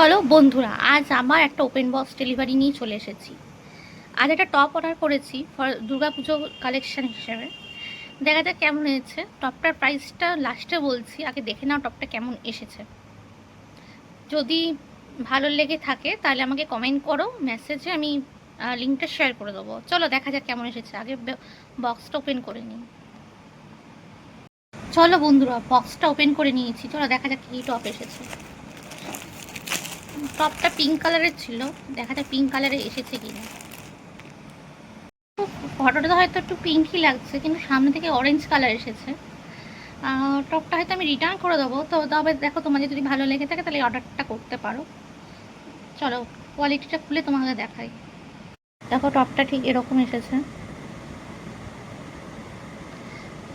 চলো বন্ধুরা, আজ আমার একটা ওপেন বক্স ডেলিভারি নিয়ে চলে এসেছি। আজ একটা টপ অর্ডার করেছি ফর দুর্গাপুজো কালেকশন হিসেবে। দেখা যাক কেমন হয়েছে। টপটার প্রাইসটা লাস্টে বলছি, আগে দেখে নাও টপটা কেমন এসেছে। যদি ভালো লেগে থাকে তাহলে আমাকে কমেন্ট করো মেসেজে, আমি লিঙ্কটা শেয়ার করে দেবো। চলো দেখা যাক কেমন এসেছে। আগে বক্সটা ওপেন করে নিই। চলো বন্ধুরা, বক্সটা ওপেন করে নিয়েছি। চলো দেখা যাক কী টপ এসেছে। টপটা পিঙ্ক কালারের ছিল, দেখা যাক পিঙ্ক কালারে এসেছে কিনা। ফটোটা হয়তো একটু পিঙ্কই লাগছে, কিন্তু সামনে থেকে অরেঞ্জ কালার এসেছে। টপটা হয়তো আমি রিটার্ন করে দেবো। তো তবে দেখো, তোমাদের যদি ভালো লেগে থাকে তাহলে অর্ডারটা করতে পারো। চলো কোয়ালিটিটা খুলে তোমাকে দেখাই। দেখো টপটা ঠিক এরকম এসেছে।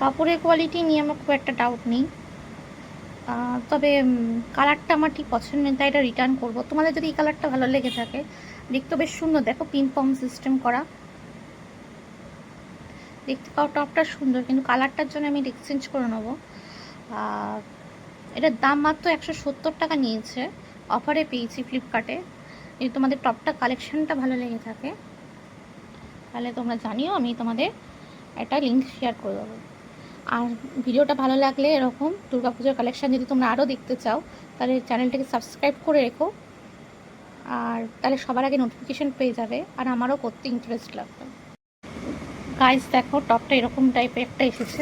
কাপড়ের কোয়ালিটি নিয়ে আমার খুব একটা ডাউট নেই, তবে কালারটা আমার ঠিক পছন্দ নেই, তাই এটা রিটার্ন করবো। তোমাদের যদি এই কালারটা ভালো লেগে থাকে, দেখতে বেশ সুন্দর। দেখো পিম্পম সিস্টেম করা, দেখতে পাও টপটা সুন্দর, কিন্তু কালারটার জন্য আমি এক্সচেঞ্জ করে নেবো। এটার দাম মাত্র 170 টাকা নিয়েছে, অফারে পেয়েছি ফ্লিপকার্টে। যদি তোমাদের টপটা কালেকশানটা ভালো লেগে থাকে তাহলে তোমরা জানিও, আমি তোমাদের একটা লিঙ্ক শেয়ার করে দেবো। আর ভিডিওটা ভালো লাগলে এরকম দুর্গাপুজোর কালেকশান যদি তোমরা আরও দেখতে চাও তাহলে চ্যানেলটাকে সাবস্ক্রাইব করে রেখো, আর তাহলে সবার আগে নোটিফিকেশান পেয়ে যাবে, আর আমারও করতে ইন্টারেস্ট লাগবে। গাইস দেখো টপটা এরকম টাইপের একটা এসেছে।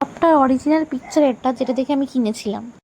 টপটার অরিজিনাল পিকচার এটা, যেটা দেখে আমি কিনেছিলাম।